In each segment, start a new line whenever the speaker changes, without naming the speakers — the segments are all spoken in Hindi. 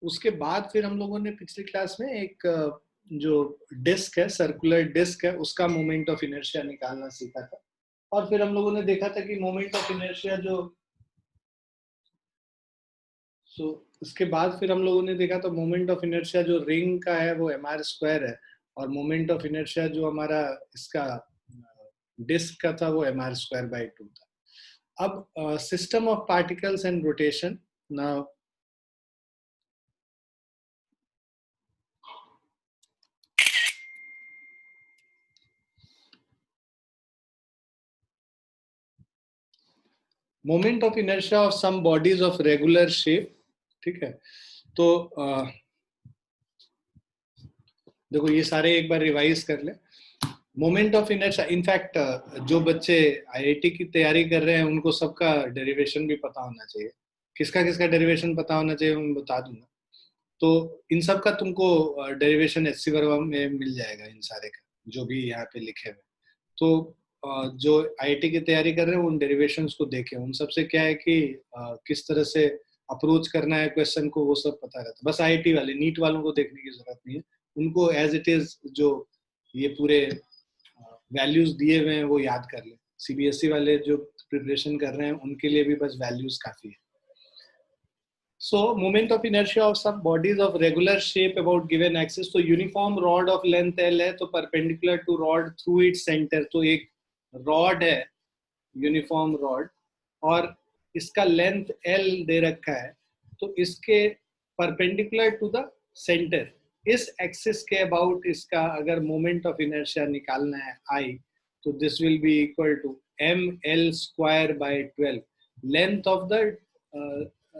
उसके बाद फिर हम लोगों ने पिछली क्लास में एक जो डिस्क है, सर्कुलर डिस्क है, उसका मोमेंट ऑफ इनर्शिया निकालना सीखा था। और फिर हम लोगों ने देखा था कि मोमेंट ऑफ इनर्शिया जो उसके बाद फिर हम लोगों ने देखा तो मोमेंट ऑफ इनर्शिया जो रिंग का है वो mr² है, और मोमेंट ऑफ इनर्शिया जो हमारा इसका डिस्क का था वो mr²/2 था। अब system of particles and rotation. Now moment of inertia of some bodies of regular shape, ठीक है। तो देखो ये सारे एक बार रिवाइज कर ले। मोमेंट ऑफ इनर्शिया, इनफैक्ट जो बच्चे आईआईटी की तैयारी कर रहे हैं उनको सबका डेरिवेशन भी पता होना चाहिए। किसका किसका डेरिवेशन पता होना चाहिए मैं बता दूंगा। तो इन सब का तुमको डेरिवेशन एचसी वर्मा में मिल जाएगा, इन सारे का जो भी यहाँ पे लिखे हुए। तो जो आईआईटी की तैयारी कर रहे हैं उन डेरिवेशंस को देखें, उन सबसे क्या है कि किस तरह से अप्रोच करना है क्वेश्चन को, वो सब पता रहता है। बस आईआईटी वाले, नीट वालों को देखने की जरूरत नहीं है, उनको एज इट इज जो ये पूरे वैल्यूज दिए हुए हैं वो याद कर ले। सीबीएसई वाले जो प्रिपरेशन कर रहे हैं उनके लिए भी बस वैल्यूज काफी है। So moment of inertia of some bodies of regular shape about given axis, तो uniform rod of length L है, तो perpendicular to rod through its centre, तो एक रॉड है यूनिफॉर्म रॉड और इसका लेंथ L दे रखा है, तो इसके परपेंडिकुलर टू द सेंटर इस एक्सिस के अबाउट इसका अगर मोमेंट ऑफ इनर्शिया निकालना है I, तो this will be equal to ml²/12। Length of the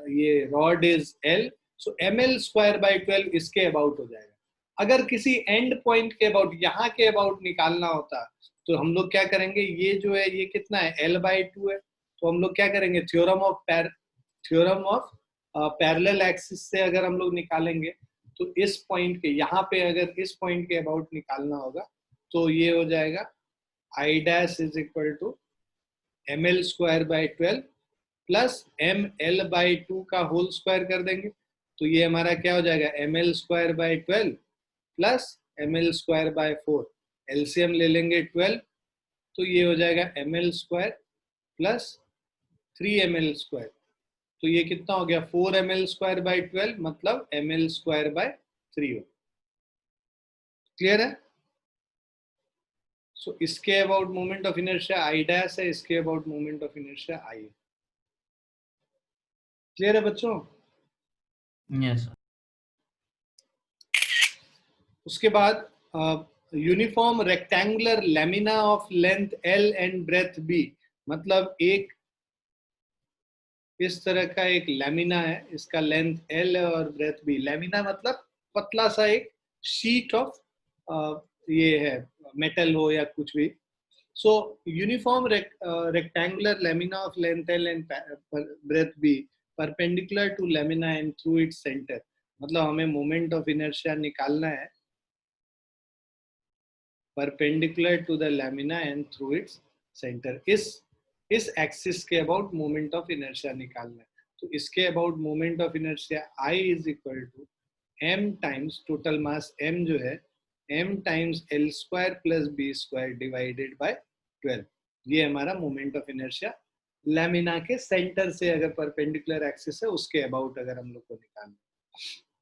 ये rod is L, so ml²/12 इसके अबाउट हो जाएगा। अगर किसी एंड पॉइंट के अबाउट, यहाँ के अबाउट निकालना होता तो हम लोग क्या करेंगे, ये जो है ये कितना है L/2 है, तो हम लोग क्या करेंगे, थ्योरम ऑफ पैरेलल एक्सिस से अगर हम लोग निकालेंगे तो इस पॉइंट के यहाँ पे अगर इस पॉइंट के अबाउट निकालना होगा तो ये हो जाएगा I' is equal to ml²/12 plus ml/2 का होल स्क्वायर कर देंगे, तो ये हमारा क्या हो जाएगा ml²/12 प्लस ml²/4। एलसीएम ले लेंगे 12, तो ये हो जाएगा ml² प्लस 3ml², तो ये कितना हो गया 4ml²/12 मतलब ml²/3 हो। क्लियर है? सो इसके about moment of inertia I' है, इसके about moment of inertia I है। क्लियर है बच्चों?
यस।
उसके बाद uniform rectangular lamina of length L and breadth B, मतलब एक इस तरह का एक लेमिना है, इसका लेंथ L है और ब्रेथ B। लेमिना मतलब पतला सा एक शीट ऑफ ये है, मेटल हो या कुछ भी। So uniform rectangular lamina of length L and breadth B perpendicular to lamina and through its centre, मतलब हमें मोमेंट ऑफ इनर्शिया निकालना है perpendicular to the lamina and through its centre. इस एक्सिस के अबाउट मोमेंट ऑफ इनर्शिया निकालना है, तो इसके about moment of inertia I is equal to m times total mass m जो है m times L² plus B² divided by 12। ये हमारा मोमेंट ऑफ इनर्शिया लेमिना के सेंटर से अगर परपेंडिकुलर एक्सिस है उसके अबाउट अगर हम लोग को निकालना।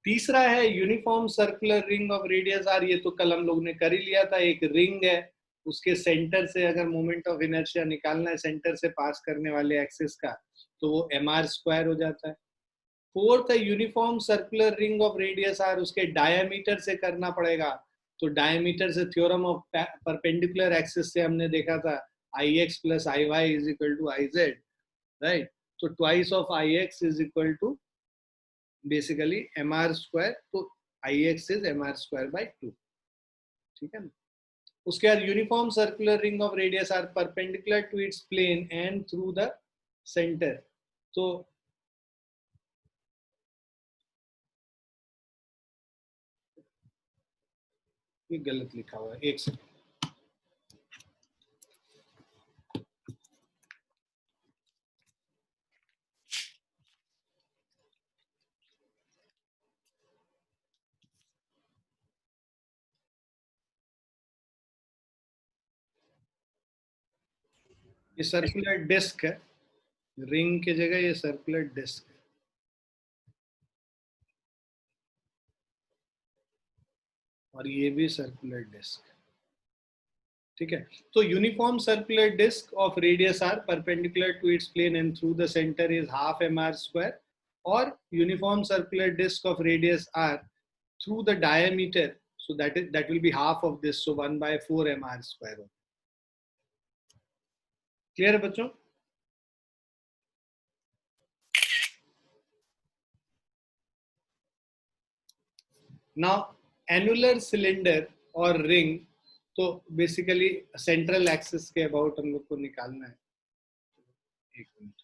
तीसरा है uniform circular ring of radius R, ये तो कल हम लोग ने कर ही लिया था। एक रिंग है, उसके सेंटर से अगर मोमेंट ऑफ इनर्शिया निकालना है सेंटर से पास करने वाले एक्सिस का, तो वो mr² हो जाता है। फोर्थ है uniform circular ring of radius R, उसके डायमीटर से करना पड़ेगा, तो डायमीटर से थ्योरम ऑफ परपेंडिकुलर एक्सिस से हमने देखा था Ix plus Iy is equal to Iz, right. तो twice of Ix is equal to basically mr², तो Ix इज mr²/2, ठीक है ना। उसके बाद uniform circular ring of radius R perpendicular to its plane and through the centre, तो ये गलत लिखा हुआ है, एक सेकंड। ये सर्कुलर डिस्क है, रिंग की जगह ये सर्कुलर डिस्क है। और ये भी सर्कुलर डिस्क, ठीक है। तो uniform circular disc of radius R perpendicular to its plane and through the centre is half mr square, और uniform circular disc of radius R through the diameter, so that will be half of this, so 1/4 mr square. Clear है बच्चों? नाउ एनुलर सिलेंडर और रिंग, तो बेसिकली सेंट्रल एक्सिस के अबाउट हम लोग को निकालना है। एक मिनट।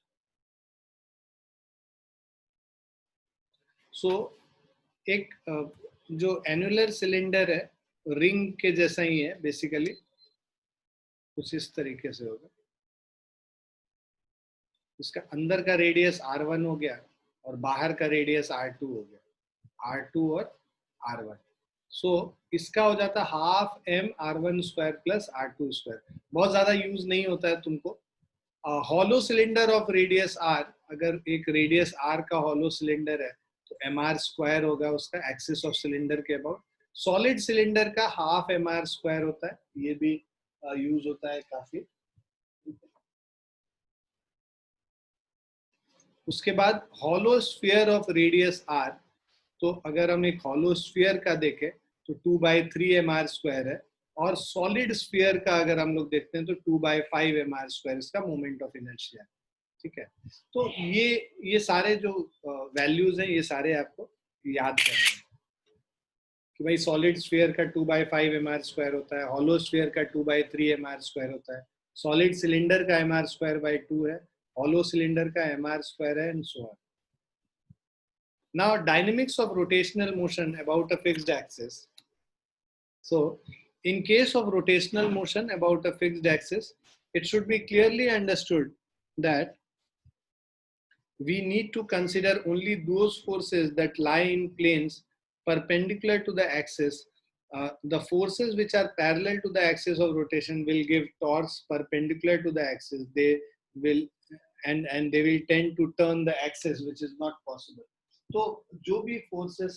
सो एक जो एनुलर सिलेंडर है रिंग के जैसा ही है, बेसिकली कुछ इस तरीके से होगा। इसका अंदर का रेडियस r1 हो गया और बाहर का रेडियस r2 हो गया, r2 और r1। सो इसका हो जाता half m r1 square plus r2 square. बहुत ज्यादा यूज नहीं होता है तुमको। Hollow cylinder of radius r, अगर एक रेडियस r का हॉलो सिलेंडर है तो mr स्क्वायर होगा उसका एक्सिस ऑफ सिलेंडर के अबाउट। सॉलिड सिलेंडर का हाफ mr स्क्वायर होता है, ये भी यूज होता है काफी। उसके बाद hollow sphere of radius r, तो अगर हम एक हॉलो स्फीयर का देखें तो 2/3 mr स्क्वायर है, और सॉलिड स्फीयर का अगर हम लोग देखते हैं तो 2/5 mr स्क्वायर इसका मोमेंट ऑफ इनर्शिया है, ठीक है। तो ये सारे जो वैल्यूज हैं ये सारे आपको याद करने हैं कि भाई सॉलिड स्फीयर का 2/5 mr स्क्वायर होता है, हॉलो स्फीयर का 2/3 mr स्क्वायर होता है, सॉलिड सिलेंडर का mr स्क्वायर बाय 2 है, हॉलो सिलेंडर का mr स्क्वायर है, and so on. Now, dynamics of rotational motion about a fixed axis. So, in case of rotational motion about a fixed axis, it should be clearly understood that we need to consider only those forces that lie in planes perpendicular to the axis. The forces which are parallel to the axis of rotation will give torques perpendicular to the axis. They will and they will tend to turn the axis, which is not possible. तो जो भी forces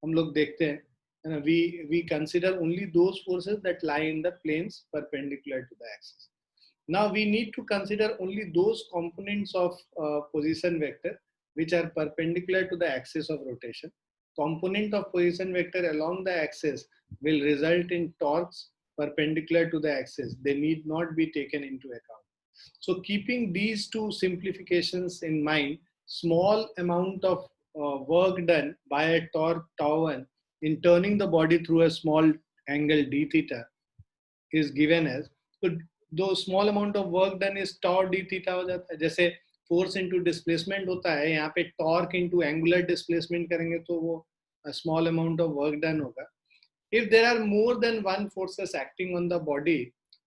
हम लोग देखते हैं, we consider only those forces that lie in the planes perpendicular to the axis. Now we need to consider only those components of position vector which are perpendicular to the axis of rotation. Component of position vector along the axis will result in torques perpendicular to the axis. They need not be taken into account. So keeping these two simplifications in mind, small amount of work done by a torque tau1 in turning the body through a small angle d theta is given as, so दो small amount of work done is tau d theta हो जाता है। जैसे फोर्स इनटू डिस्प्लेसमेंट होता है, यहाँ पे टॉर्क इनटू एंगुलर डिस्प्लेसमेंट करेंगे तो वो small amount of work done होगा। If there are more than one forces acting on the body,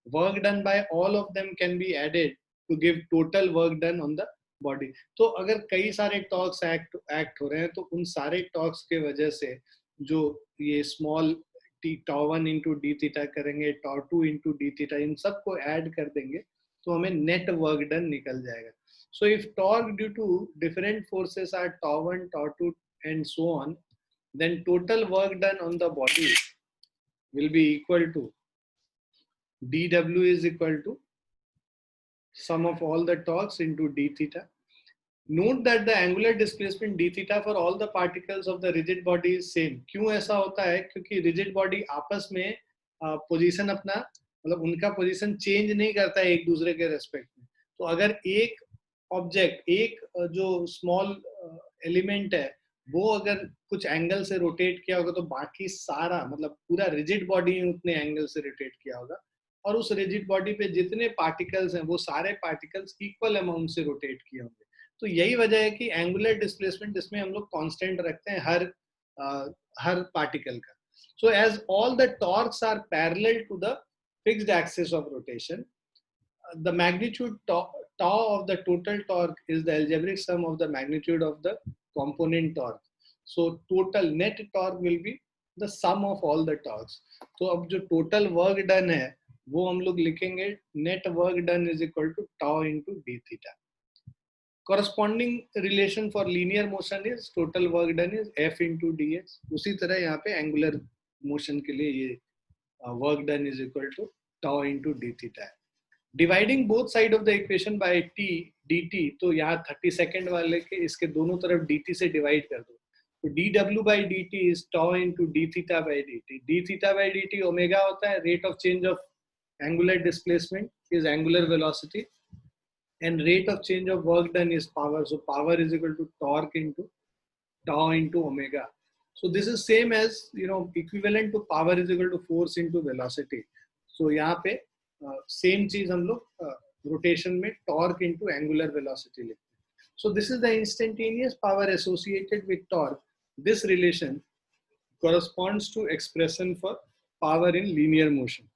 work done by all of them can be added to give total work done on the body. तो अगर कई सारे टॉर्क्स एक्ट हो रहे हैं तो उन सारे टॉर्क्स के वजह से जो ये small tau1 into d theta करेंगे, tau2 into d theta, इन सबको ऐड कर देंगे तो हमें नेट वर्क डन निकल जाएगा। So if torque due to different forces are tau1, tau2 and so on, then total work done on the body will be equal to dw is equal to sum of all the torques into d theta. Note that the angular displacement d theta for all the particles of the rigid body is same. क्यों ऐसा होता है? क्योंकि rigid body आपस में पोजीशन अपना मतलब उनका पोजीशन चेंज नहीं करता है एक दूसरे के रेस्पेक्ट में। तो अगर एक ऑब्जेक्ट, एक जो स्मॉल एलिमेंट है वो अगर कुछ एंगल से रोटेट किया होगा तो बाकी सारा मतलब पूरा रिजिड बॉडी उतने एंगल से रोटेट किया होगा, और उस रिजिड बॉडी पे जितने पार्टिकल्स हैं वो सारे पार्टिकल्स इक्वल अमाउंट से रोटेट किए होंगे। तो यही वजह है कि एंगुलर डिस्प्लेसमेंट इसमें हम लोग कांस्टेंट रखते हैं हर पार्टिकल का। So as all the torques are parallel to the fixed axis of rotation, the magnitude tau of the total torque is the algebraic sum of the magnitude of the component torque. So total net torque will be the sum of all the torques. तो अब जो total work done है वो हम लोग लिखेंगे net work done is equal to tau into d theta. Corresponding relation for linear motion is total work done is F into dx. उसी तरह यहाँ पे angular motion के लिए ये work done is equal to tau into d theta है. Dividing both side of the equation by t dt, तो यहाँ 30 सेकेंड वाले के इसके दोनों तरफ dt से डिवाइड कर दो. तो dw by dt is tau into d theta by dt. d theta by dt omega होता है, rate of change of angular displacement is angular velocity, and rate of change of work done is power. So power is equal to torque into tau into omega. So this is same as, you know, equivalent to power is equal to force into velocity. So यहाँ पे same चीज हम लोग rotation में torque into angular velocity लिखते हैं. So this is the instantaneous power associated with torque. This relation corresponds to expression for power in linear motion.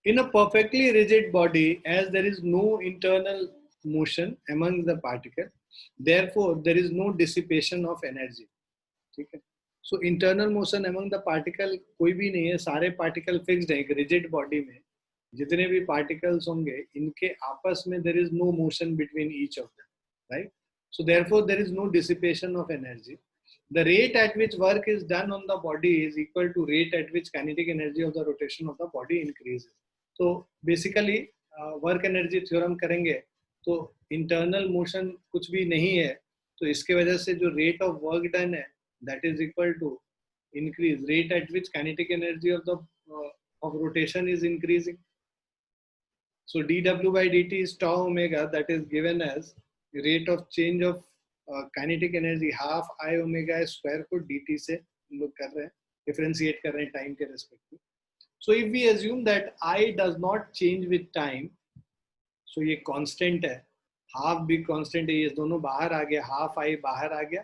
In a perfectly rigid body, as there is no internal motion among the particle, therefore there is no dissipation of energy. ठीक है? So internal motion among the particle कोई भी नहीं है, सारे particle fixed हैं. एक rigid body में जितने भी particles होंगे, इनके आपस में there is no motion between each of them, right? So therefore there is no dissipation of energy. The rate at which work is done on the body is equal to rate at which kinetic energy of the rotation of the body increases. तो बेसिकली वर्क एनर्जी थ्योरम करेंगे तो इंटरनल मोशन कुछ भी नहीं है, तो इसके वजह से जो रेट ऑफ वर्क डन है that is equal to increase rate at which kinetic energy of the of rotation is increasing. So dw by dt is tau omega, that is given as rate of change of kinetic energy half I omega square को dt से हम लोग कर रहे हैं, डिफरेंशिएट कर रहे हैं टाइम के रेस्पेक्ट में. So if we assume that I does not change with time, so ये constant है, half भी constant है, ये दोनों बाहर आ गया, half I बाहर आ गया,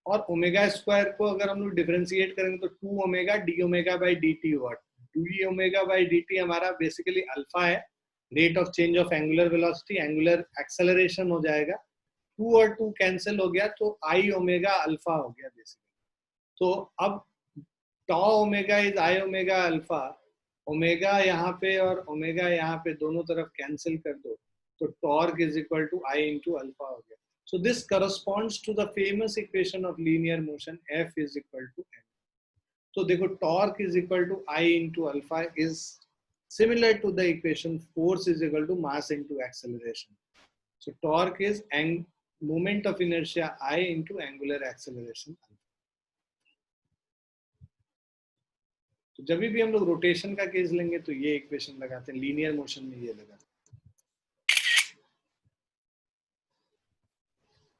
और ओमेगा स्क्वायर को अगर हम लोग डिफरेंशिएट करेंगे तो 2 omega D omega by D T हुआ. 2 ओमेगा बाई डी टी हमारा बेसिकली अल्फा है, rate of change of angular velocity, angular acceleration हो जाएगा, 2 और 2 कैंसिल हो गया तो आई ओमेगा अल्फा हो गया बेसिकली. तो अब tau omega is I omega alpha, omega यहाँ पे और ओमेगा यहाँ पे दोनों तरफ कैंसिल कर दो तो torque is equal to I into alpha हो गया. So this corresponds to the famous equation of linear motion F is equal to M. तो देखो torque is equal to I into alpha is similar to the equation force is equal to mass into acceleration. So torque is moment of inertia I into angular acceleration. तो जब भी हम लोग रोटेशन का केस लेंगे तो ये इक्वेशन लगाते हैं, लीनियर मोशन में ये लगाते हैं.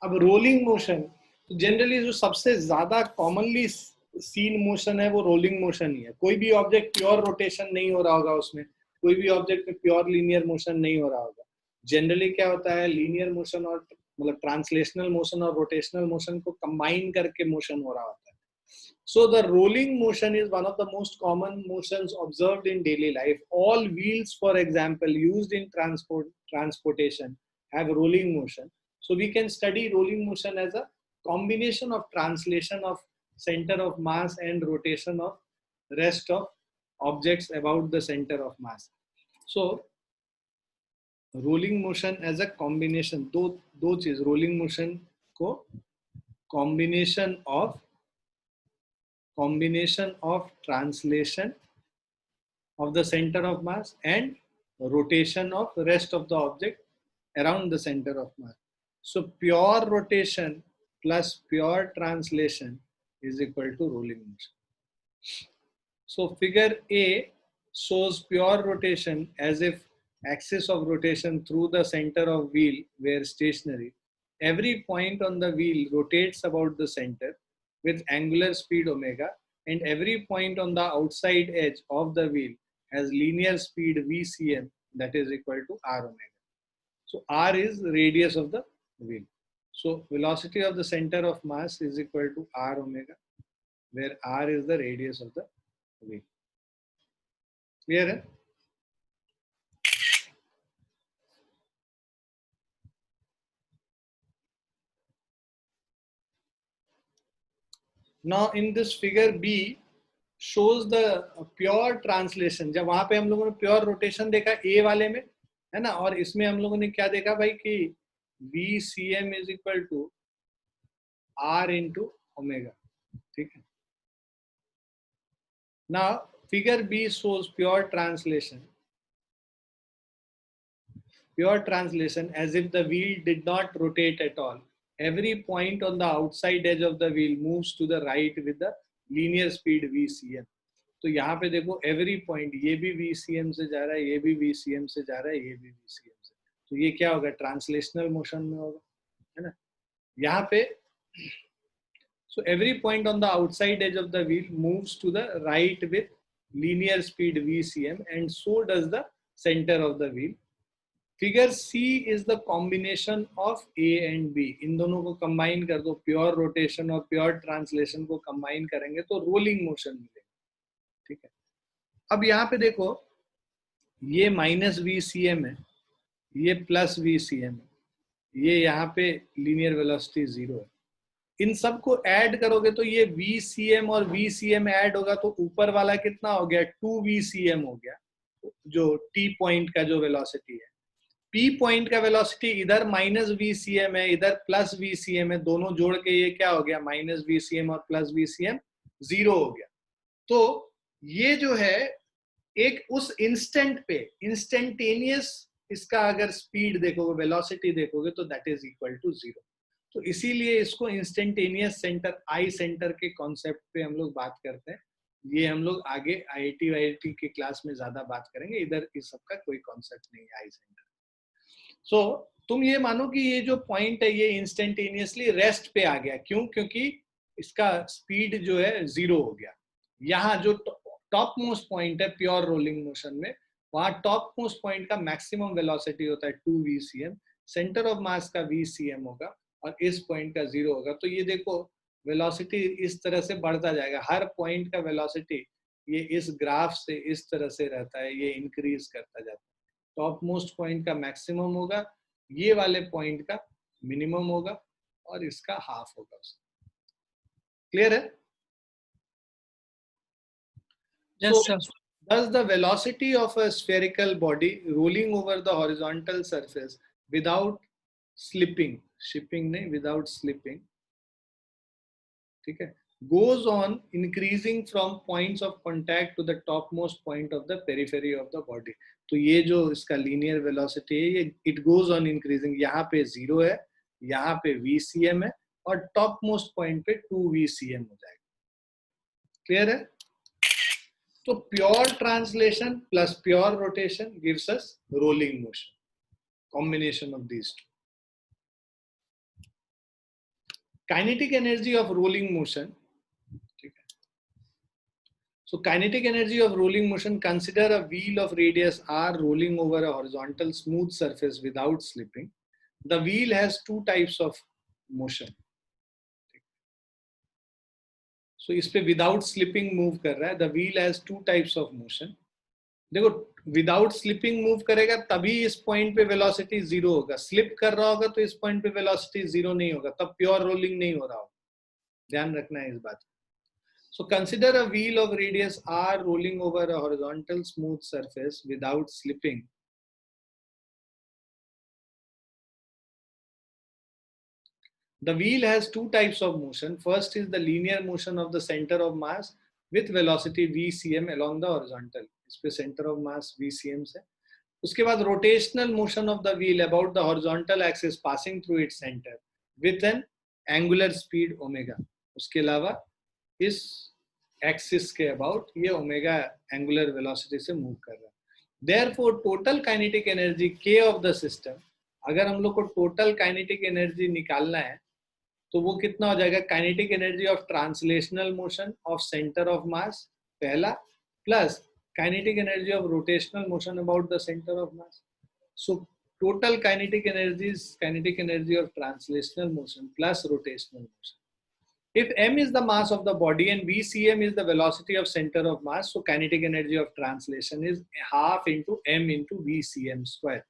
अब रोलिंग मोशन, तो जनरली जो सबसे ज्यादा कॉमनली सीन मोशन है वो रोलिंग मोशन ही है. कोई भी ऑब्जेक्ट प्योर रोटेशन नहीं हो रहा होगा उसमें, कोई भी ऑब्जेक्ट में प्योर लीनियर मोशन नहीं हो रहा होगा. जनरली क्या होता है, लीनियर मोशन और मतलब ट्रांसलेशनल मोशन और रोटेशनल मोशन को कंबाइन करके मोशन हो रहा होता है. So the rolling motion is one of the most common motions observed in daily life. All wheels, for example, used in transportation have rolling motion. So we can study rolling motion as a combination of translation of center of mass and rotation of rest of objects about the center of mass. So rolling motion as a combination, दो चीज, rolling motion को combination of translation of the center of mass and rotation of rest of the object around the center of mass. So pure rotation plus pure translation is equal to rolling motion. So figure A shows pure rotation as if axis of rotation through the center of wheel were stationary. Every point on the wheel rotates about the center with angular speed omega, and every point on the outside edge of the wheel has linear speed vcm, that is equal to r omega. So r is radius of the wheel. So velocity of the center of mass is equal to r omega, where r is the radius of the wheel. Clear? Hai? Now in this figure B, shows the pure translation. जब वहां पे हम लोगों ने प्योर रोटेशन देखा ए वाले में, है ना, और इसमें हम लोगों ने क्या देखा भाई कि VCM is equal to R into omega. ठीक है. Now figure B shows pure translation as if the wheel did not rotate at all. Every point on the outside edge of the wheel moves to the right with the linear speed VCM. तो यहाँ पे देखो every point, ये भी VCM से जा रहा है, ये भी VCM से जा रहा है, ये भी VCM से. तो ये क्या होगा, ट्रांसलेशनल मोशन में होगा, है ना. यहाँ पे so every point on the outside edge of the wheel moves to the right with linear speed VCM, and so does the center of the wheel. Figure C is the combination of A and B. इन दोनों को कंबाइन कर दो, प्योर रोटेशन और प्योर ट्रांसलेशन को कंबाइन करेंगे तो रोलिंग मोशन मिलेगा. ठीक है. अब यहाँ पे देखो, ये माइनस VCM है, ये प्लस VCM है, ये यहाँ पे लीनियर वेलोसिटी 0 है. इन सबको ऐड करोगे तो ये VCM और VCM ऐड होगा तो ऊपर वाला कितना हो गया, 2VCM हो गया, जो T पॉइंट का जो वेलोसिटी है. P पॉइंट का वेलोसिटी इधर माइनस VCM है, इधर प्लस VCM है, दोनों जोड़ के ये क्या हो गया, माइनस VCM और प्लस VCM 0 हो गया. तो ये जो है एक उस इंस्टेंट पे इंस्टेंटेनियस इसका अगर स्पीड देखोगे, वेलोसिटी देखोगे तो दैट इज इक्वल टू 0. तो इसीलिए इसको इंस्टेंटेनियस सेंटर, आई सेंटर के कॉन्सेप्ट पे हम लोग बात करते हैं. ये हम लोग आगे IIT के क्लास में ज्यादा बात करेंगे, इधर इस सब का कोई कॉन्सेप्ट नहीं है आई सेंटर. सो तुम ये मानो कि ये जो पॉइंट है ये इंस्टेंटेनियसली रेस्ट पे आ गया. क्यों? क्योंकि इसका स्पीड जो है 0 हो गया. यहाँ जो टॉप मोस्ट पॉइंट है प्योर रोलिंग मोशन में, वहां टॉप मोस्ट पॉइंट का मैक्सिमम वेलोसिटी होता है 2VCM, सेंटर ऑफ मास का VCM होगा और इस पॉइंट का 0 होगा. तो ये देखो वेलोसिटी इस तरह से बढ़ता जाएगा, हर पॉइंट का वेलोसिटी ये इस ग्राफ से इस तरह से रहता है, ये इंक्रीज करता जाता है. टॉप मोस्ट पॉइंट का मैक्सिमम होगा, ये वाले पॉइंट का मिनिमम होगा और इसका हाफ होगा. क्लियर है?
Yes, sir.
Thus the velocity of a spherical body rolling over the horizontal surface without slipping, without slipping, ठीक है, goes on increasing from points of contact to the topmost point of the periphery of the body. तो ये जो इसका लीनियर वेलोसिटी है ये it goes on increasing, यहाँ पे 0 है, यहाँ पे VCM है और टॉप मोस्ट पॉइंट पे 2VCM हो जाएगा. क्लियर है? तो pure translation plus pure rotation gives us rolling motion, combination of these two. Kinetic energy of rolling motion. So kinetic energy of rolling motion, consider a wheel of radius r rolling over a horizontal smooth surface without slipping. The wheel has two types of motion. So इस पे without slipping move कर रहा है. The wheel has two types of motion. देखो विदाउट स्लिपिंग मूव करेगा तभी इस पॉइंट पे वेलोसिटी 0 होगा. स्लिप कर रहा होगा तो इस पॉइंट पे वेलोसिटी 0 नहीं होगा, तब प्योर रोलिंग नहीं हो रहा होगा. ध्यान रखना है इस बात. So consider a wheel of radius r rolling over a horizontal smooth surface without slipping. The wheel has two types of motion. First is the linear motion of the center of mass with velocity VCM along the horizontal. इस पे center of mass VCM से. उसके बाद rotational motion of the wheel about the horizontal axis passing through its center with an angular speed omega. उसके अलावा इस एक्सिस के अबाउट ये ओमेगा एंगुलर वेलोसिटी से मूव कर रहा है. Therefore total kinetic energy K of the system, अगर हम लोग को टोटल काइनेटिक एनर्जी निकालना है तो वो कितना हो जाएगा, kinetic energy of translational motion of centre of mass पहला plus kinetic energy of rotational motion about the centre of mass. So total kinetic energy of translational motion plus rotational motion. If m is the mass of the body and VCM is the velocity of center of mass, so kinetic energy of translation is half into m into VCM square.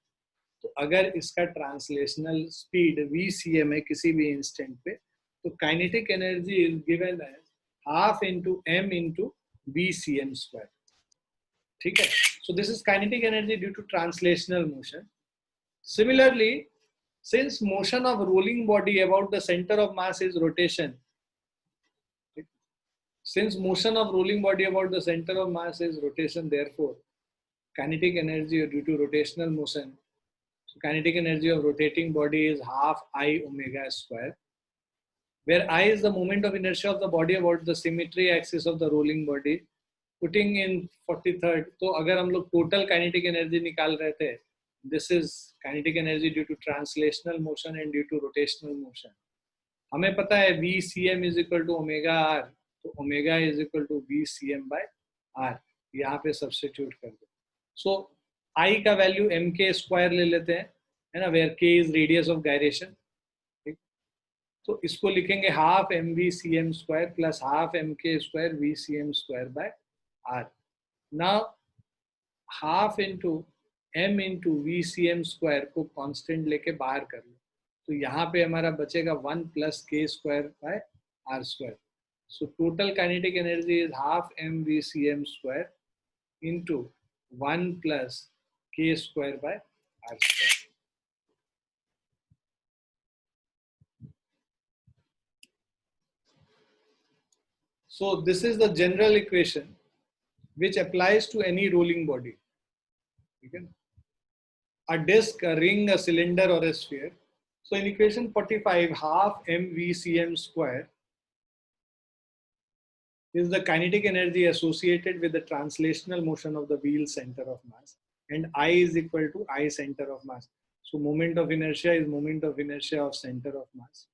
तो अगर इसका ट्रांसलेशनल स्पीड VCM है किसी भी इंस्टेंट पे, तो kinetic energy is given as half into m into v/cm². ठीक है, so this is kinetic energy due to translational motion. Similarly, since motion of rolling body about the center of mass is rotation, since motion of rolling body about the center of mass is rotation, therefore kinetic energy due to rotational motion, so kinetic energy of rotating body is half I omega square, where I is the moment of inertia of the body about the symmetry axis of the rolling body. Putting in 43rd, तो अगर हम लोग total kinetic energy निकाल रहे थे, this is kinetic energy due to translational motion and due to rotational motion. हमें पता है v/cm is equal to omega r, तो omega is equal to v/cm by r, यहाँ पे substitute कर दो. So I का value mk square ले लेते हैं, है ना, where k is radius of gyration. तो इसको लिखेंगे half mv/cm square plus half mk square v/cm square by r. Now half into m into v/cm square को कांस्टेंट लेके बाहर कर लो, तो यहाँ पे हमारा बचेगा 1 plus k square by r square. So total kinetic energy is half m v/cm square into 1 plus k square by r square. So this is the general equation which applies to any rolling body. Okay? A disc, a ring, a cylinder or a sphere. So in equation 45, half mv/cm square is the kinetic energy associated with the translational motion of the wheel center of mass, and I is equal to I center of mass. So moment of inertia is moment of inertia of center of mass.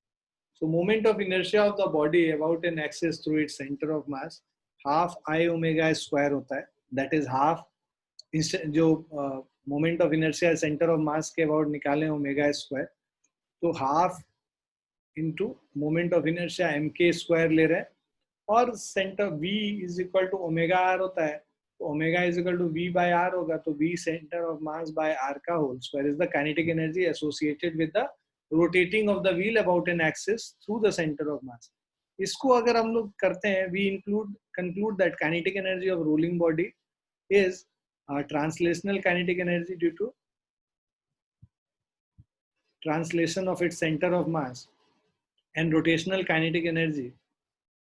So moment of inertia of the body about an axis through its center of mass half I omega square होता है, that is half जो moment of inertia center of mass के about निकालें omega square, तो half into moment of inertia mk square ले रहे हैं, और center v is equal to omega r होता है, तो omega is equal to v by r होगा, तो v center of mass by r का whole square is the kinetic energy associated with the rotating of the wheel about an axis through the center of mass. इसको अगर हम लोग करते हैं, we conclude that kinetic energy of rolling body is translational kinetic energy due to translation of its center of mass, and rotational kinetic energy.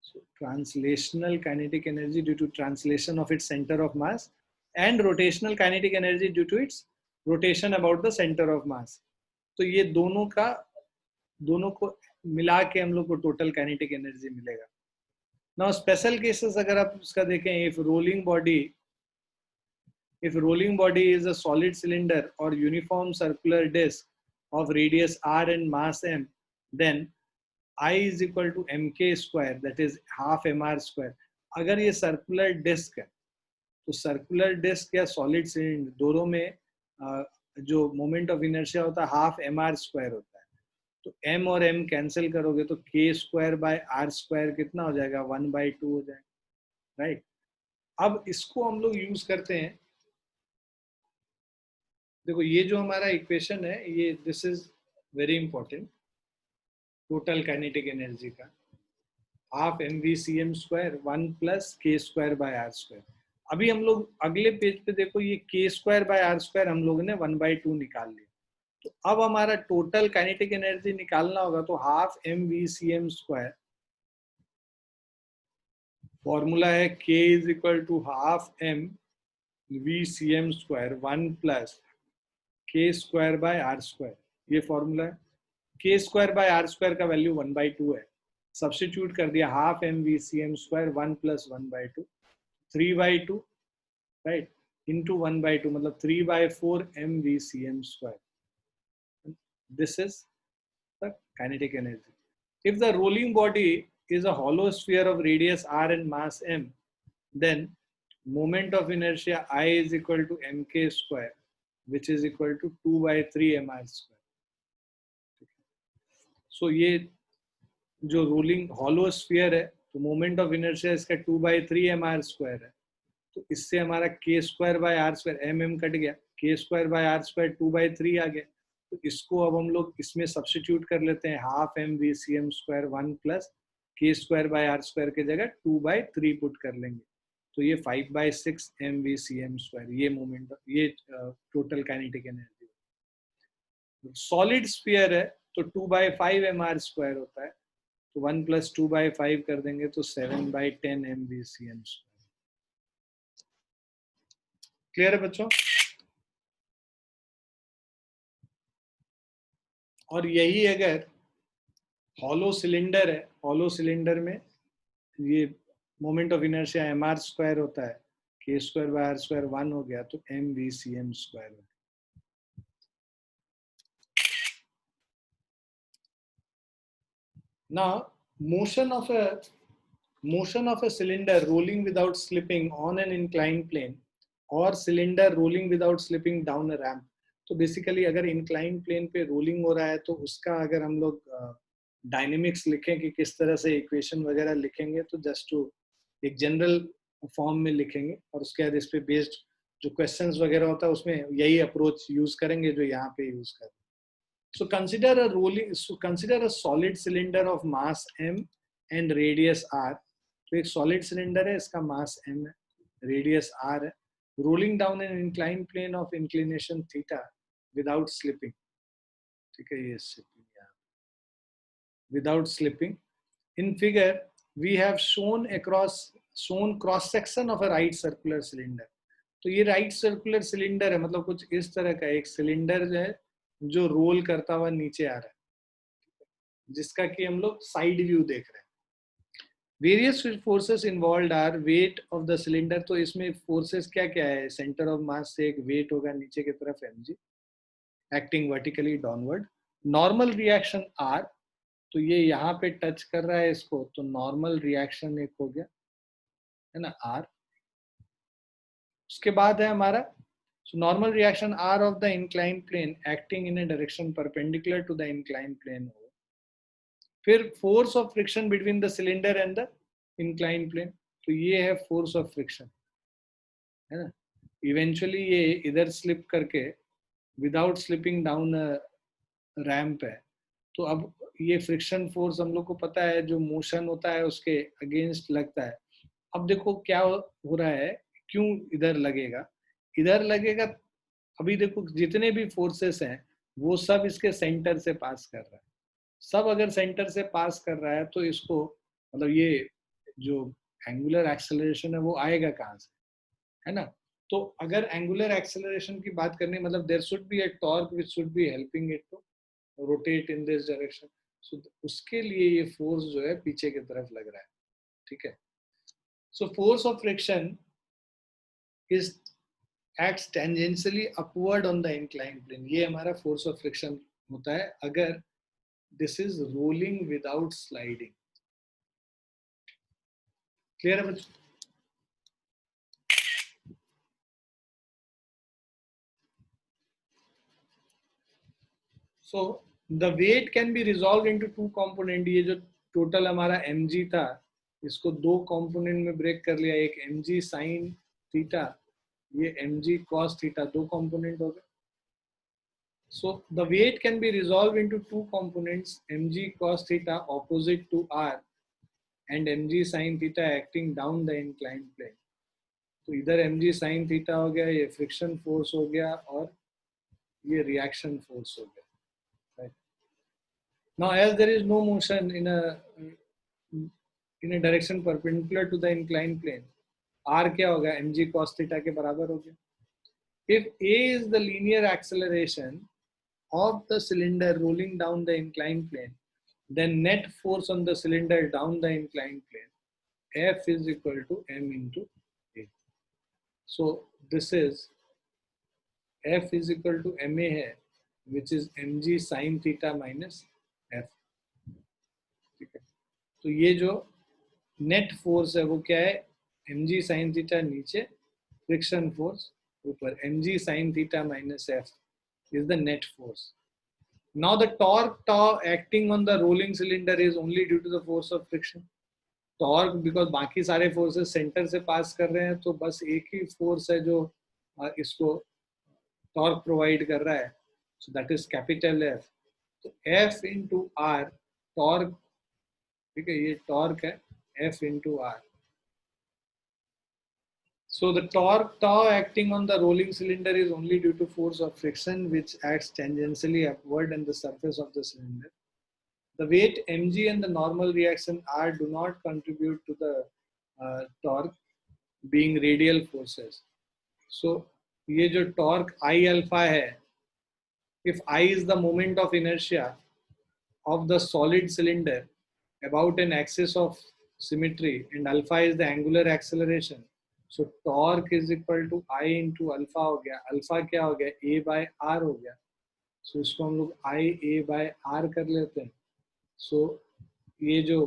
So translational kinetic energy due to translation of its center of mass, and rotational kinetic energy due to its rotation about the center of mass. तो ये दोनों को मिला के हम लोग को टोटल काइनेटिक एनर्जी मिलेगा. नाउ स्पेशल केसेस अगर आप उसका देखें, if rolling body is a solid cylinder और uniform circular disc of radius r and mass m, then I is equal to mk square, that is half mr square. अगर ये सर्कुलर डिस्क है, तो सर्कुलर डिस्क या सॉलिड सिलेंडर दोनों में जो मोमेंट ऑफ इनर्शिया होता है हाफ mr स्क्वायर होता है, तो m और m कैंसिल करोगे तो k square by r square कितना हो जाएगा, 1/2 हो जाएगा, राइट. अब इसको हम लोग यूज करते हैं, देखो ये जो हमारा इक्वेशन है, ये this is very important, total kinetic energy का half mv/cm square 1 plus k square by r square. अभी हम लोग अगले पेज पे देखो, ये k square by r square हम लोगों ने 1/2 निकाल लिया, तो अब हमारा टोटल काइनेटिक एनर्जी निकालना होगा, तो हाफ mv/cm स्क्वायर, फॉर्मूला है k is equal to half mv/cm square 1 plus k square by r square, ये फॉर्मूला है. k square by r square का वैल्यू 1/2 है, सब्स्टिट्यूट कर दिया, half mv/cm square 1 plus 1/2, 3/2, right, into 1/2 मतलब 3/4 mv/cm square. This is the kinetic energy. If the rolling body is a hollow sphere of radius r and mass m, then moment of inertia I is equal to mk square, which is equal to 2/3 mr square. So ये जो रोलिंग हॉलो स्फीयर है, तो मोमेंट ऑफ इनर्शिया इसका 2/3 mr स्क्वायर है, तो इससे हमारा k square by r square, mm cut गया, k square by r square 2/3 आ गया, तो इसको अब हम लोग इसमें सब्स्टिट्यूट कर लेते हैं, half mv/cm square 1 plus k square by r square की जगह 2/3 पुट कर लेंगे, तो ये 5/6 mv/cm², ये मोमेंट, ये total kinetic energy. Solid sphere है तो 2/5 mr² होता है, तो 1 + 2/5 कर देंगे तो 7/10 mv/cm²। क्लियर है बच्चों? और यही अगर हॉलो सिलेंडर है, हॉलो सिलेंडर में ये मोमेंट ऑफ इनर्शिया mr² होता है, k²/r² 1 हो गया तो mv/cm² हो गया। Now, motion of a cylinder rolling without slipping on an inclined plane or cylinder rolling without slipping down a ramp. तो बेसिकली अगर इंक्लाइन प्लेन पे रोलिंग हो रहा है तो उसका अगर हम लोग डायनेमिक्स लिखें कि किस तरह से इक्वेशन वगैरह लिखेंगे, तो जस्ट टू एक जनरल फॉर्म में लिखेंगे और उसके बाद इस पे बेस्ड जो क्वेश्चंस वगैरह होता है उसमें यही अप्रोच यूज करेंगे जो यहाँ पे यूज करें। So consider a solid cylinder of mass m and radius r. तो एक solid cylinder है, इसका mass m है, radius r है, rolling down an inclined plane of inclination theta without slipping. ठीक है, ये slipping यहाँ, without slipping. In figure we have shown cross section of a right circular cylinder. तो ये राइट सर्कुलर सिलेंडर है, मतलब कुछ इस तरह का एक सिलेंडर जो है जो रोल करता हुआ नीचे आ रहा है, जिसका कि हम लोग साइड व्यू देख रहे हैं। Various forces involve are weight of the cylinder. तो इसमें फोर्सेस क्या क्या है? सेंटर ऑफ मास से एक वेट होगा नीचे की तरफ mg, acting vertically downward. Normal reaction r, तो ये यहाँ पे टच कर रहा है इसको, तो नॉर्मल रिएक्शन एक हो गया है ना r। उसके बाद है हमारा normal reaction r of the incline plane acting in a direction perpendicular to the incline plane हो। फिर force of friction between the cylinder and the incline plane, तो ये है फोर्स ऑफ फ्रिक्शन, है ना। इवेंचुअली ये इधर स्लिप करके विदाउट स्लिपिंग डाउन रैंप है, तो अब ये फ्रिक्शन फोर्स हम लोग को पता है जो मोशन होता है उसके अगेंस्ट लगता है। अब देखो क्या हो रहा है, क्यों इधर लगेगा, इधर लगेगा। अभी देखो जितने भी फोर्सेस हैं वो सब इसके सेंटर से पास कर रहा है, सब अगर सेंटर से पास कर रहा है तो इसको मतलब ये जो एंगुलर एक्सेलरेशन है वो आएगा कहाँ से, है ना। तो अगर एंगुलर एक्सेलरेशन की बात करनी, मतलब there should be a torque which should be helping it to rotate in this direction. So उसके लिए ये फोर्स जो है पीछे की तरफ लग रहा है, ठीक है। So force of friction is acts tangentially upward on the inclined plane. ये हमारा फोर्स ऑफ फ्रिक्शन होता है अगर this is rolling without sliding. Clear है बच्चों? So the weight can be resolve into two component. ये जो टोटल हमारा mg था इसको दो कंपोनेंट में ब्रेक कर लिया, एक mg sin थीटा, ये mg cos थीटा, दो कंपोनेंट हो गए। So the weight can be resolved into two components, mg cos theta opposite to r and mg sin theta acting down the inclined plane. तो इधर mg sin theta हो गया, ये फ्रिक्शन फोर्स हो गया और ये रिएक्शन फोर्स हो गया, right? Now as there is no motion in a direction perpendicular to the inclined plane, r क्या होगा, mg cos theta के बराबर हो गया। If a is the linear acceleration of the cylinder rolling down the inclined plane, then net force on the cylinder down the inclined plane F is equal to m into a. So this is F is equal to ma है, which is mg sin theta minus f, ठीक है। तो ये जो नेट फोर्स है वो क्या है, mg sin theta नीचे, फ्रिक्शन फोर्स ऊपर, mg sin theta minus f is the net force. Now the torque tau acting on the rolling cylinder is only due to the force of friction. Torque because बाकी सारे forces center से pass कर रहे हैं, तो बस एक ही force है जो इसको torque provide कर रहा है, so that is capital F. तो F into R torque, ठीक है, ये torque है F into R, So the torque tau acting on the rolling cylinder is only due to force of friction which acts tangentially upward on the surface of the cylinder. The weight mg and the normal reaction r do not contribute to the torque being radial forces. So ये जो torque I alpha है, if I is the moment of inertia of the solid cylinder about an axis of symmetry and alpha is the angular acceleration, so torque is equal to I into alpha हो गया. अल्फा क्या हो गया? A by R हो गया. So इसको हम लोग I A by R कर लेते हैं. So ये जो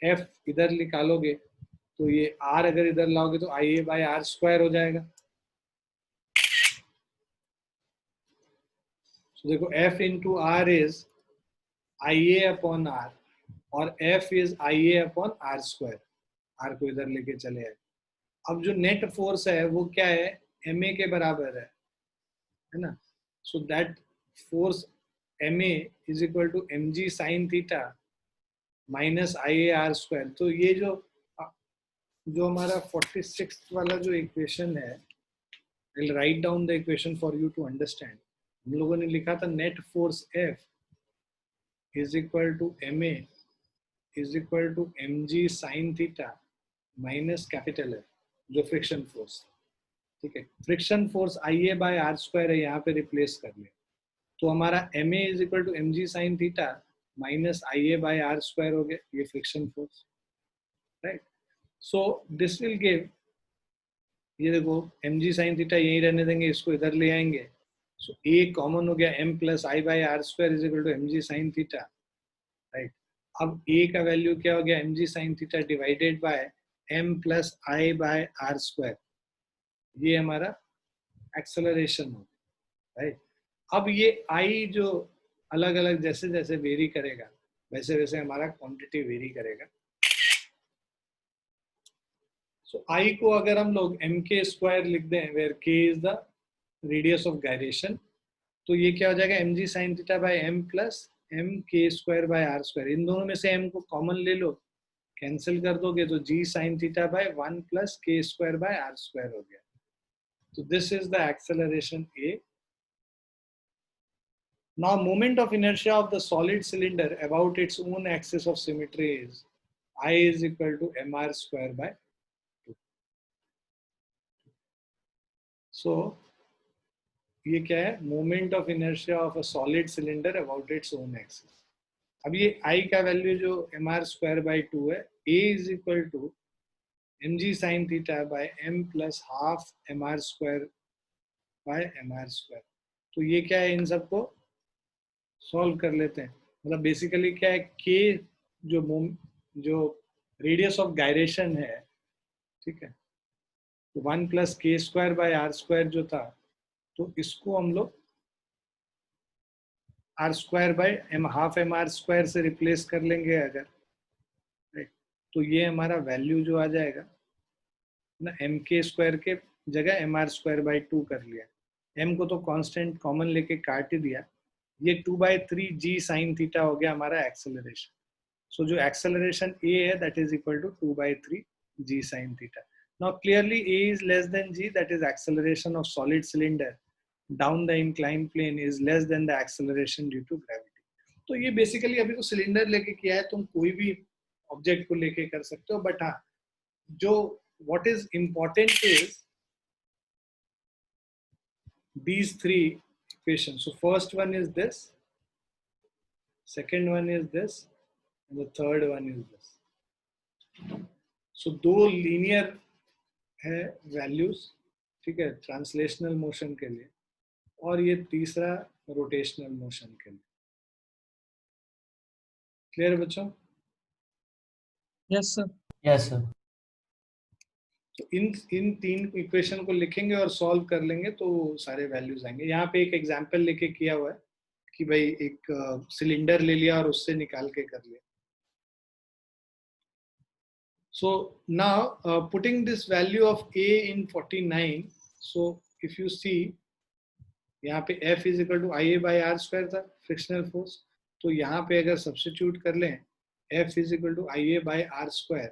F इधर निकालोगे तो ये R अगर इधर लाओगे तो I A by R square हो जाएगा. So देखो F into R is I A upon R और F is I A upon R square. R को इधर लेके चले आए. अब जो नेट फोर्स है वो क्या है? MA के बराबर है ना? So that force MA is equal to mg sin theta minus IAR square. तो ये जो हमारा 46 वाला जो इक्वेशन है, I will write down the equation for you to understand. हम लोगों ने लिखा था net force F is equal to MA is equal to mg sin theta minus capital F जो फ्रिक्शन फोर्स. ठीक है, friction force IA by R square है, यहाँ पे रिप्लेस कर ले तो हमारा MA is equal to mg sine theta minus IA by R square हो गया. ये friction force, right. So this will give, ये देखो mg साइन थीटा यही रहने देंगे, इसको इधर ले आएंगे. सो A कॉमन हो गया, m plus I by R square is equal to mg sine theta, right. अब A का वैल्यू क्या हो गया? mg sine theta divided by m plus I by R square. ये हमारा एक्सेलरेशन हो, राइट. अब ये आई जो अलग अलग जैसे जैसे वेरी करेगा वैसे वैसे हमारा क्वांटिटी वेरी करेगा. सो आई को अगर हम लोग एम के स्क्वायर लिख दें where K is the radius of gyration, तो ये क्या हो जाएगा? M G sine theta by M plus M K square by R square. इन दोनों में से एम को कॉमन ले लो, कैंसिल कर दोगे तो जी साइन थीटा बाय 1 प्लस के स्क्वायर बाय आर स्क्वायर हो गया. So this is the acceleration A. Now moment of inertia of the solid cylinder about its own axis of symmetry is I is equal to mr square by 2. So ये क्या है? Moment of inertia of a solid cylinder about its own axis. अब ये I का वैल्यू जो mr square by 2 है, A is equal to mg sin theta by m plus half mr square by mr square. तो ये क्या है? इन सबको सॉल्व कर लेते हैं. मतलब बेसिकली क्या है? k जो रेडियस ऑफ गायरेशन है, ठीक है, तो 1 प्लस के स्क्वायर बाय आर स्क्वायर जो था, तो इसको हम लोग R square by half M R square से रिप्लेस कर लेंगे अगर, राइट. तो ये हमारा वैल्यू जो आ जाएगा ना, एम के स्क्वायर के जगह एम आर स्क्वायर बाई 2 कर लिया. एम को तो कांस्टेंट कॉमन लेके काट ही दिया. ये 2/3 जी साइन थीटा हो गया हमारा एक्सेलरेशन. सो जो एक्सेलरेशन ए है that is equal to 2/3 ji sine theta. Now clearly A is less than G, that is acceleration of solid cylinder down the incline plane is less than the acceleration due to gravity. तो ये बेसिकली अभी तो सिलेंडर लेके किया है, तुम कोई भी ऑब्जेक्ट को लेके कर सकते हो. बट हाँ, जो what is important is these three equations. So first one is this, second one is this, and the third one is this. So दो linear है values, ठीक है, ट्रांसलेशनल मोशन के लिए, और ये तीसरा रोटेशनल मोशन के लिए. क्लियर बच्चों?
Yes, sir.
Yes, sir.
तो इन तीन इक्वेशन को लिखेंगे और सॉल्व कर लेंगे तो सारे वैल्यूज आएंगे. यहाँ पे एक एग्जांपल लेके किया हुआ है कि भाई एक सिलेंडर ले लिया और उससे निकाल के कर लिया. So now putting this value of A in 49. So if you see यहाँ पे F is equal to IA by R square था फ्रिक्शनल फोर्स. तो यहाँ पे अगर सब्स्टिट्यूट कर लें F is equal to IA by R square,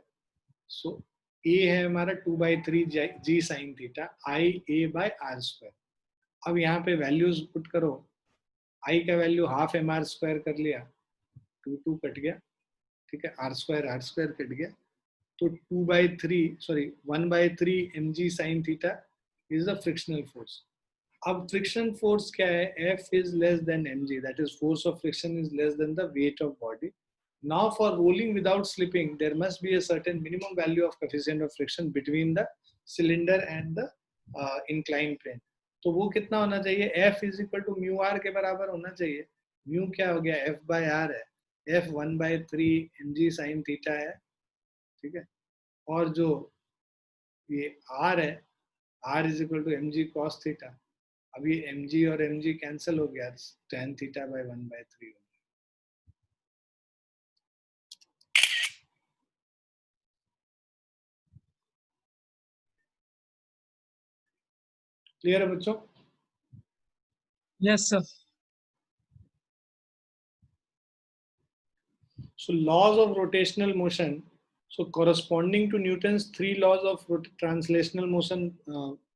so A है हमारा 2/3 जी sine theta I A by R square. अब यहाँ पे वैल्यूज पुट करो, आई का value half M R square कर लिया, 2 कट गया, ठीक है, आर स्क्वायर कट गया, तो 1/3 M G sine theta is the frictional force. अब फ्रिक्शन फोर्स क्या है, F is less than mg, that is force of friction is less than the weight of body. Now for rolling without slipping, there must be a certain minimum value of coefficient of friction between the cylinder and the inclined plane. तो वो कितना होना चाहिए, F is equal to mu r के बराबर होना चाहिए। mu क्या हो गया, F by r है, F 1/3 mg sin थीटा है, ठीक है, और जो ये r है, r is equal to mg cos theta. अब ये mg और mg कैंसिल हो गया, tan थीटा बाय 1/3। क्लियर है बच्चों?
Yes, sir.
So laws of rotational motion. So corresponding to Newton's 3 laws of translational motion,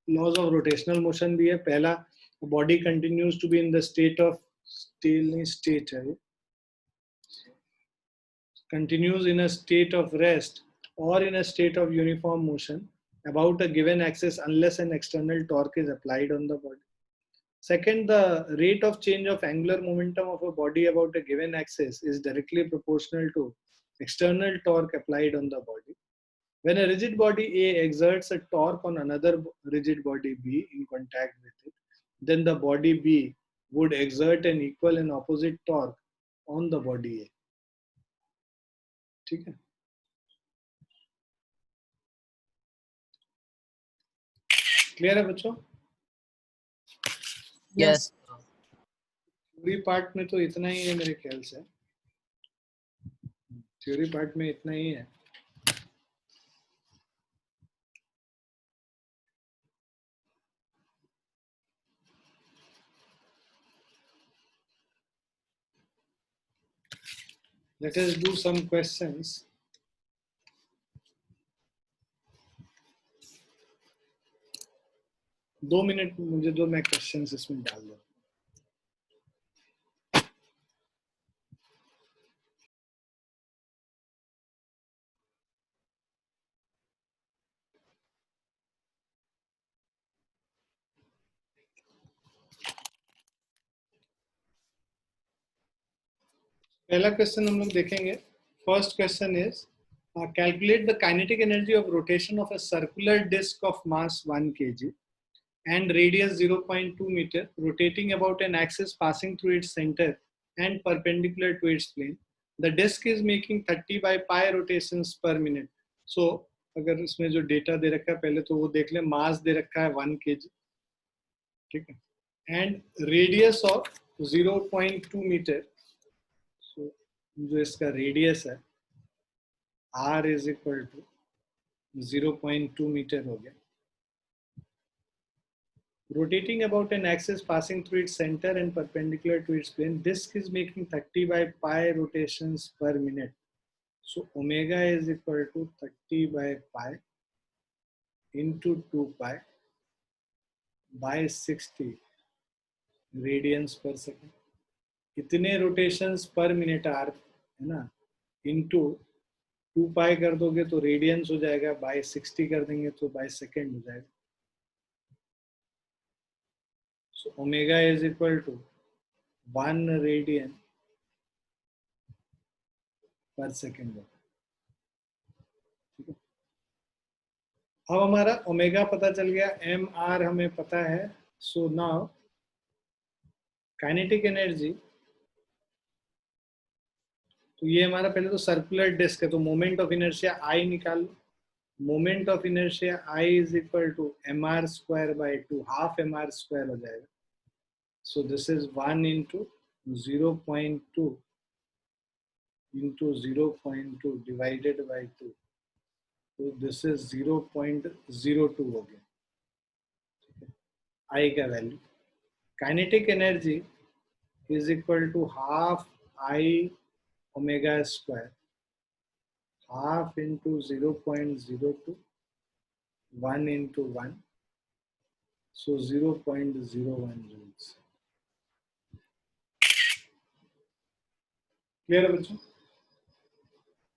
laws of rotational motion भी है। पहला, body continues to be in the state of continues in a state of rest or in a state of uniform motion about a given axis unless an external torque is applied on the body. Second, the rate of change of angular momentum of a body about a given axis is directly proportional to external torque applied on the body. When a rigid body A exerts a torque on another rigid body B in contact with it, then the body B would exert an equal and opposite torque on the body A. ठीक है? क्लियर है बच्चों?
Yes.
थ्योरी पार्ट में तो इतना ही है मेरे ख्याल से, थ्योरी पार्ट में इतना ही है। Let us do some questions. दो मिनट मुझे दो, मैं क्वेश्चंस इसमें डाल दूं। पहला क्वेश्चन हम लोग देखेंगे। First question is calculate the kinetic energy of rotation of a circular disc of mass 1 kg and radius 0.2 meter rotating about an axis passing through its center and perpendicular to its plane. The disc is making 30 by pi rotations per minute. So अगर इसमें जो डेटा दे रखा है पहले तो वो देख ले, मास दे रखा है 1 kg, ठीक है, एंड रेडियस ऑफ 0.2 मीटर। सो जो इसका रेडियस है r is equal to 0.2 metre हो गया, rotating about an axis passing through its center and perpendicular to its plane. Disk is making 30 by pi rotations per minute. So omega is equal to 30 by pi into 2 pi by 60 radians per second. इतने rotations per minute r है ना, into 2 pi कर दोगे तो रेडियंस हो जाएगा, by 60 कर देंगे तो by second हो जाएगा। So omega is equal to 1 radian per second। ठीक है, अब हमारा ओमेगा पता चल गया, एम आर हमें पता है। सो नाउ काइनेटिक एनर्जी, तो ये हमारा पहले तो सर्कुलर डिस्क है, तो मोमेंट ऑफ इनर्शिया आई निकाल लो। Moment of inertia I is equal to M R square by 2, half M R square हो जाएगा। So this is 1 into 0.2 into 0.2 divided by 2, तो दिस इज 0.02 हो गया आई का value. Kinetic energy is equal to half I omega square, half into 0.02 1 into 1, so 0.01 joules. Clear है बच्चों?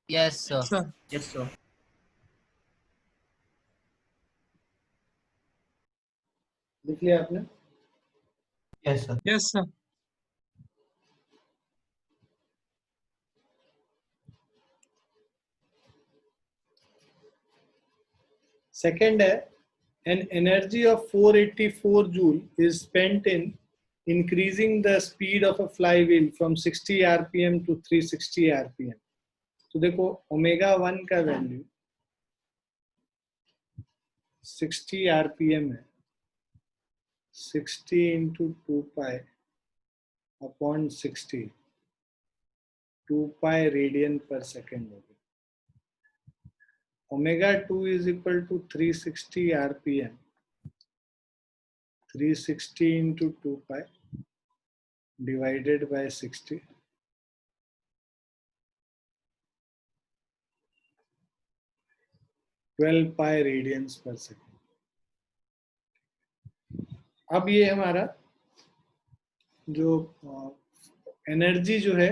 Yes, sir.
Sir.
Yes, sir.
लिख लिया आपने?
Yes, sir.
Yes, sir.
Second है, an energy of 484 joule is spent in increasing the speed of a flywheel from 60 rpm to 360 rpm. तो देखो ओमेगा 1 का वैल्यू 60 rpm है, 60 into 2 pi upon 60, 2 pi radian per second होगी. Omega 2 is equal to 360 rpm. 360 into 2 pi divided by 60. 12 pi radians per second. अब ये हमारा जो एनर्जी जो है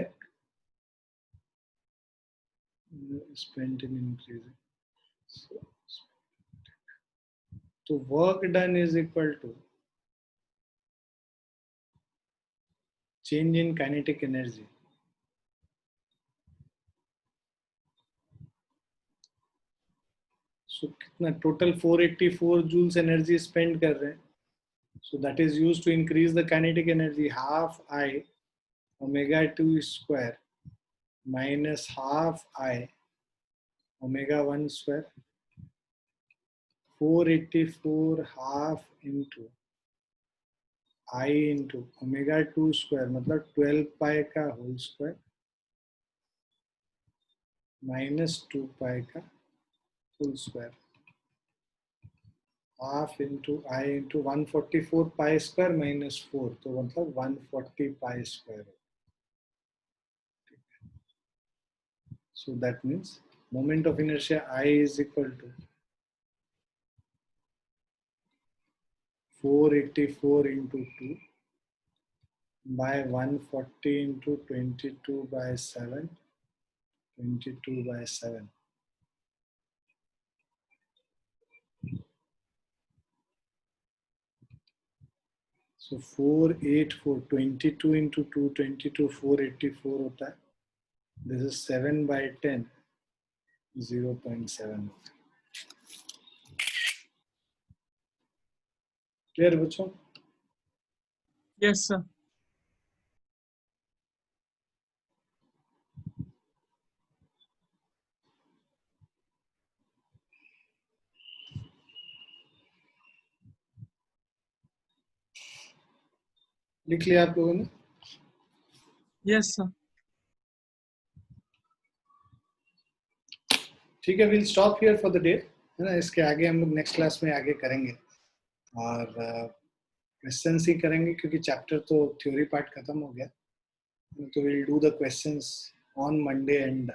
spent in increasing, तो work done is equal to change in kinetic energy. So कितना टोटल 484 जूल्स एनर्जी स्पेंड कर रहे हैं. So that is used to increase the kinetic energy, half I omega 2 square minus half I omega 1 square. 484 half into I into omega 2 square मतलब 12 pi का whole square minus 2 pi का full square. Half into I into 144 pi square minus 4, तो मतलब 140 pi square. So that means moment of inertia I is equal to 484 into 2 by 140 into 22 by 7, 22 by 7. So 484, 22 into 2, 22, 484 होता है. This is 7 by 10, 0.7. Clear बच्चों?
Yes, sir.
लिख लिया आप लोगों ने?
Yes, sir.
ठीक है, we'll stop here for the day, है ना. इसके आगे हम लोग नेक्स्ट क्लास में आगे करेंगे और क्वेश्चंस ही करेंगे क्योंकि चैप्टर तो थ्योरी पार्ट खत्म हो गया. तो we'll do the questions on Monday and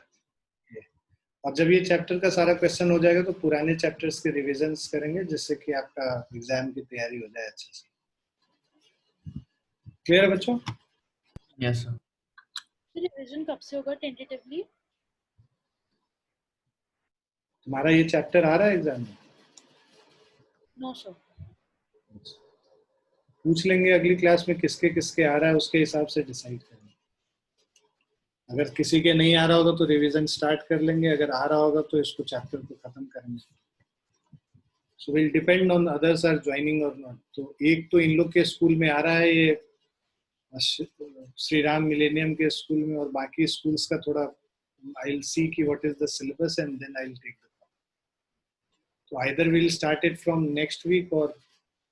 और जब ये चैप्टर का सारा क्वेश्चन हो जाएगा तो पुराने चैप्टर्स के रिविजन्स करेंगे जिससे कि आपका एग्जाम की तैयारी हो जाए अच्छे से. क्लियर है बच्चों?
Yes, sir.
रिवीजन कब से होगा टेंटेटिवली?
तुम्हारा ये चैप्टर आ रहा है एग्जाम में?
No sir.
पूछ लेंगे अगली क्लास में किसके किसके आ रहा है, उसके हिसाब से डिसाइड करेंगे. अगर किसी के नहीं आ रहा होगा तो रिवीजन स्टार्ट कर लेंगे, अगर आ रहा होगा तो इसको चैप्टर को खत्म करेंगे. So will depend on others are joining और नॉट. तो एक तो इन लोग के स्कूल में आ रहा है ये श्री राम मिलेनियम के स्कूल में, और बाकी स्कूल्स का थोड़ा आई विल सी कि what is the syllabus and then I will take the. तो either will start it from next week और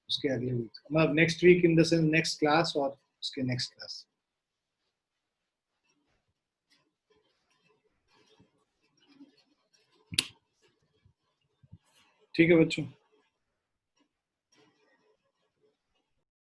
उसके अगले वीक, मतलब next week in the sense next class और उसके नेक्स्ट क्लास. ठीक है बच्चों.